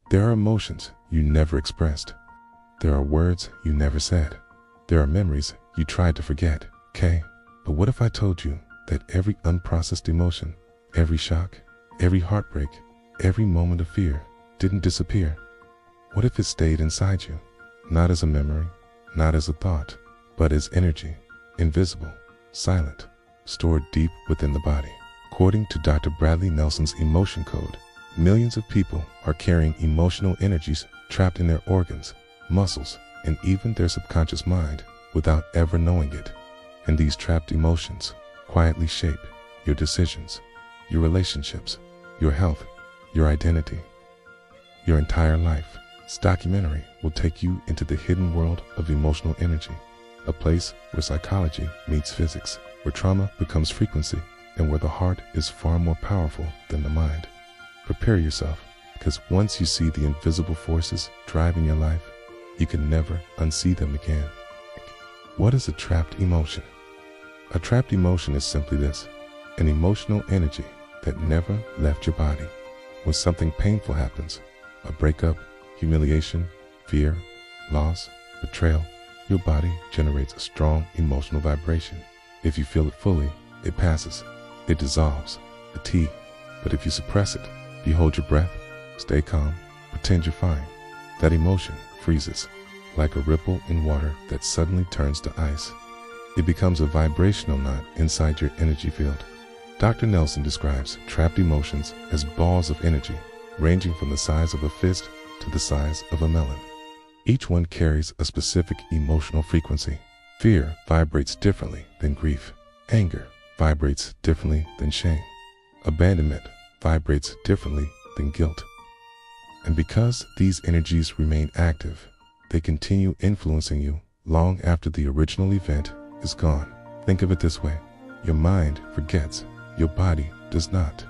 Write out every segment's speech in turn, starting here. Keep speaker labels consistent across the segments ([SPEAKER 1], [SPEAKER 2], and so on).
[SPEAKER 1] There are emotions you never expressed. There are words you never said. There are memories you tried to forget, okay? But what if I told you that every unprocessed emotion, every shock, every heartbreak, every moment of fear didn't disappear? What if it stayed inside you, not as a memory, not as a thought, but as energy, invisible, silent, stored deep within the body? According to Dr. Bradley Nelson's emotion code, millions of people are carrying emotional energies trapped in their organs, muscles, and even their subconscious mind without ever knowing it. And these trapped emotions quietly shape your decisions, your relationships, your health, your identity, your entire life. This documentary will take you into the hidden world of emotional energy, a place where psychology meets physics, where trauma becomes frequency, and where the heart is far more powerful than the mind. Prepare yourself, because once you see the invisible forces driving your life, you can never unsee them again. What is a trapped emotion? A trapped emotion is simply this: an emotional energy that never left your body. When something painful happens, a breakup, humiliation, fear, loss, betrayal, your body generates a strong emotional vibration. If you feel it fully, it passes, it dissolves, a tea. But if you suppress it, you hold your breath, stay calm, pretend you're fine, that emotion freezes, like a ripple in water that suddenly turns to ice. It becomes a vibrational knot inside your energy field. Dr. Nelson describes trapped emotions as balls of energy, ranging from the size of a fist to the size of a melon. Each one carries a specific emotional frequency. Fear vibrates differently than grief. Anger vibrates differently than shame. Abandonment vibrates differently than guilt. And because these energies remain active, they continue influencing you long after the original event is gone. Think of it this way: your mind forgets, your body does not.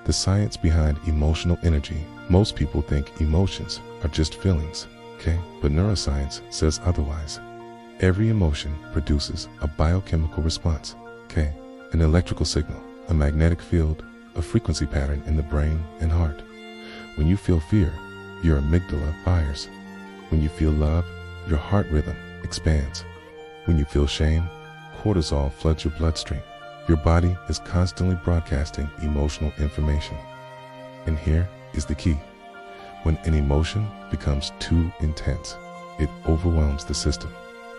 [SPEAKER 1] The science behind emotional energy: most people think emotions are just feelings, okay? But neuroscience says otherwise. Every emotion produces a biochemical response, okay? An electrical signal, a magnetic field, a frequency pattern in the brain and heart. When you feel fear, your amygdala fires. When you feel love, your heart rhythm expands. When you feel shame, cortisol floods your bloodstream. Your body is constantly broadcasting emotional information. And here is the key: when an emotion becomes too intense, it overwhelms the system.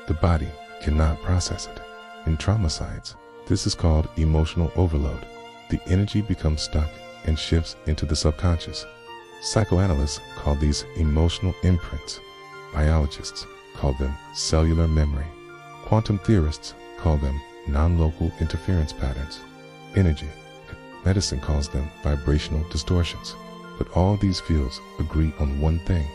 [SPEAKER 1] The body cannot process it. In trauma science, this is called emotional overload. The energy becomes stuck and shifts into the subconscious. Psychoanalysts call these emotional imprints. Biologists call them cellular memory. Quantum theorists call them non-local interference patterns. Energy medicine calls them vibrational distortions. But all these fields agree on one thing: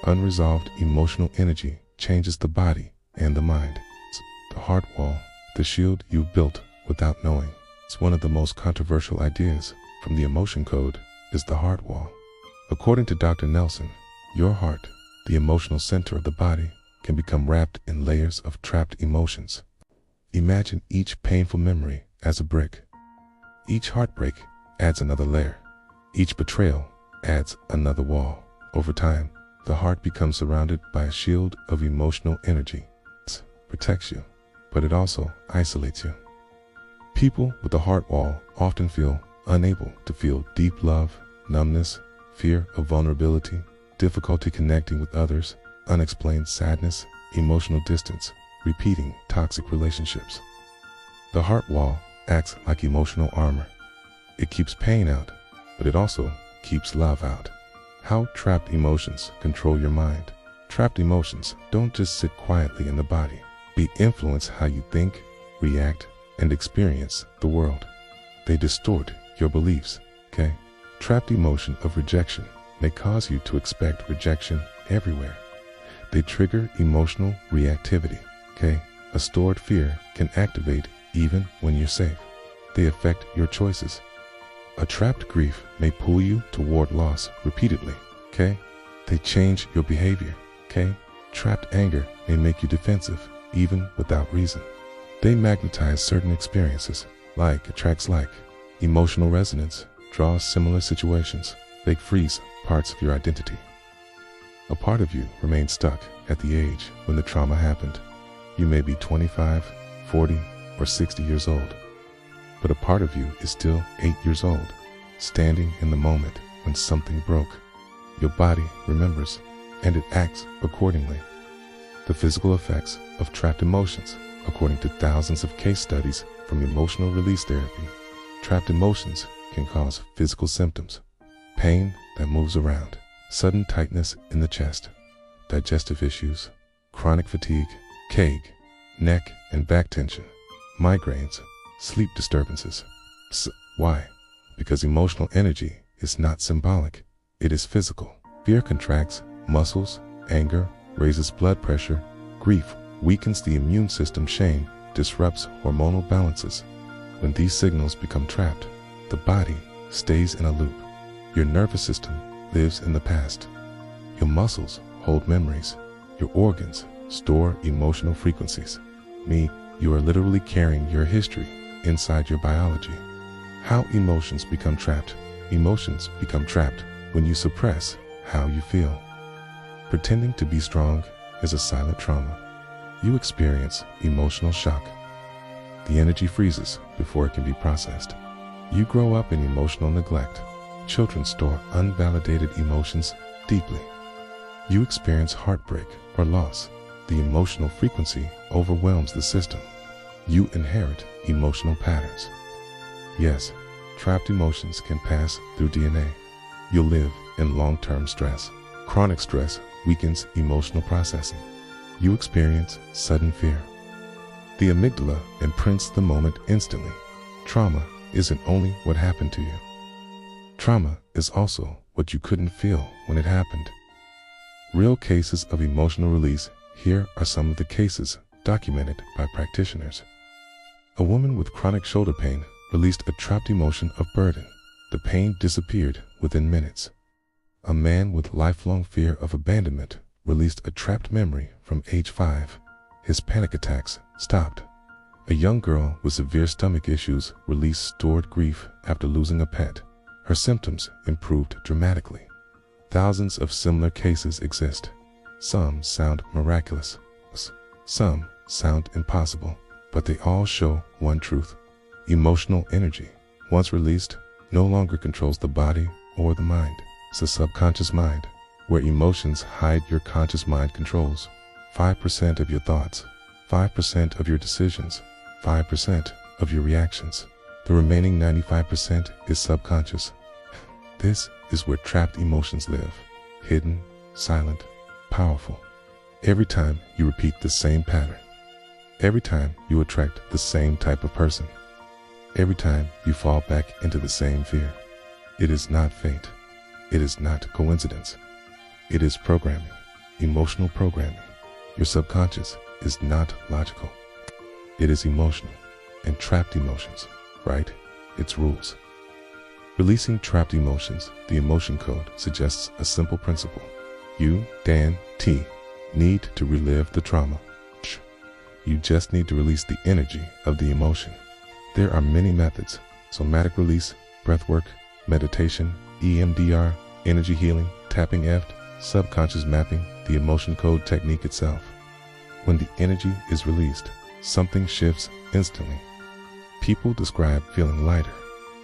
[SPEAKER 1] unresolved emotional energy changes the body and the mind. It's the heart wall, the shield you built without knowing. It's one of the most controversial ideas from the emotion code is the heart wall. According to Dr. Nelson, your heart, the emotional center of the body, can become wrapped in layers of trapped emotions. Imagine each painful memory as a brick. Each heartbreak adds another layer. Each betrayal adds another wall. Over time, the heart becomes surrounded by a shield of emotional energy. It protects you, but it also isolates you. People with a heart wall often feel unable to feel deep love, numbness, fear of vulnerability, difficulty connecting with others, unexplained sadness, emotional distance, repeating toxic relationships. The heart wall acts like emotional armor. It keeps pain out, but it also keeps love out. How trapped emotions control your mind. Trapped emotions don't just sit quietly in the body. They influence how you think, react, and experience the world. They distort your beliefs, okay? Trapped emotion of rejection may cause you to expect rejection everywhere. They trigger emotional reactivity, okay? A stored fear can activate even when you're safe. They affect your choices. A trapped grief may pull you toward loss repeatedly, okay? They change your behavior, okay? Trapped anger may make you defensive even without reason. They magnetize certain experiences. Like attracts like. Emotional resonance draws similar situations. They freeze parts of your identity. A part of you remains stuck at the age when the trauma happened. You may be 25, 40, or 60 years old, but a part of you is still 8 years old, standing in the moment when something broke. Your body remembers, and it acts accordingly. The physical effects of trapped emotions, according to thousands of case studies from emotional release therapy. Trapped emotions can cause physical symptoms: pain that moves around, sudden tightness in the chest, digestive issues, chronic fatigue, ache, neck and back tension, migraines, sleep disturbances. Why? Because emotional energy is not symbolic, it is physical. Fear contracts muscles, anger raises blood pressure, grief weakens the immune system, shame disrupts hormonal balances. When these signals become trapped, the body stays in a loop. Your nervous system lives in the past. Your muscles hold memories. Your organs store emotional frequencies. You are literally carrying your history inside your biology. How emotions become trapped? Emotions become trapped when you suppress how you feel. Pretending to be strong is a silent trauma. You experience emotional shock. The energy freezes before it can be processed. You grow up in emotional neglect. Children store unvalidated emotions deeply. You experience heartbreak or loss. The emotional frequency overwhelms the system. You inherit emotional patterns. Yes, trapped emotions can pass through DNA. You'll live in long-term stress. Chronic stress weakens emotional processing. You experience sudden fear. The amygdala imprints the moment instantly. Trauma isn't only what happened to you. Trauma is also what you couldn't feel when it happened. Real cases of emotional release. Here are some of the cases documented by practitioners. A woman with chronic shoulder pain released a trapped emotion of burden. The pain disappeared within minutes. A man with lifelong fear of abandonment released a trapped memory from age 5. His panic attacks stopped. A young girl with severe stomach issues released stored grief after losing a pet. Her symptoms improved dramatically. Thousands of similar cases exist. Some sound miraculous, some sound impossible, but they all show one truth. Emotional energy, once released, no longer controls the body or the mind. It's the subconscious mind, where emotions hide. Your conscious mind controls 5% of your thoughts, 5% of your decisions, 5% of your reactions. The remaining 95% is subconscious. This is where trapped emotions live, hidden, silent, powerful. Every time you repeat the same pattern, every time you attract the same type of person, every time you fall back into the same fear, it is not fate. It is not coincidence. It is programming, emotional programming. Your subconscious is not logical. It is emotional, and trapped emotions, right? Its rules. Releasing trapped emotions, the emotion code suggests a simple principle. You, Dan T, need to relive the trauma. You just need to release the energy of the emotion. There are many methods: somatic release, breathwork, meditation, EMDR, energy healing, tapping EFT, subconscious mapping, the emotion code technique itself. When the energy is released, something shifts instantly. People describe feeling lighter,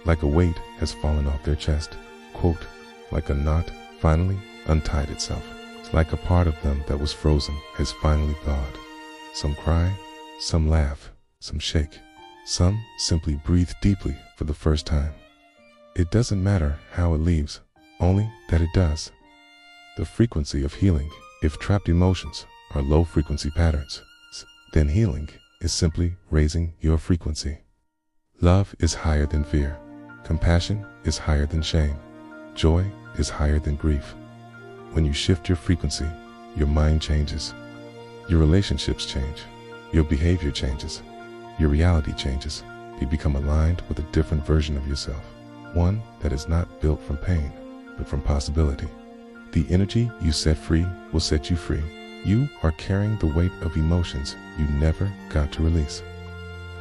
[SPEAKER 1] like a weight has fallen off their chest. Quote, like a knot finally untied itself. It's like a part of them that was frozen has finally thawed. Some cry, some laugh, some shake. Some simply breathe deeply for the first time. It doesn't matter how it leaves, only that it does. The frequency of healing. If trapped emotions are low frequency patterns, then healing is simply raising your frequency. Love is higher than fear. Compassion is higher than shame. Joy is higher than grief. When you shift your frequency, your mind changes. Your relationships change. Your behavior changes. Your reality changes. You become aligned with a different version of yourself. One that is not built from pain, but from possibility. The energy you set free will set you free. You are carrying the weight of emotions you never got to release.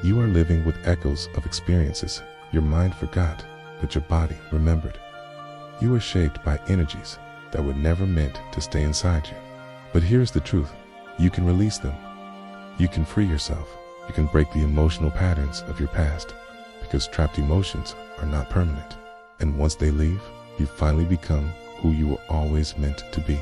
[SPEAKER 1] You are living with echoes of experiences your mind forgot, but your body remembered. You are shaped by energies that were never meant to stay inside you. But here's the truth. You can release them. You can free yourself. You can break the emotional patterns of your past, because trapped emotions are not permanent. And once they leave, you finally become who you were always meant to be.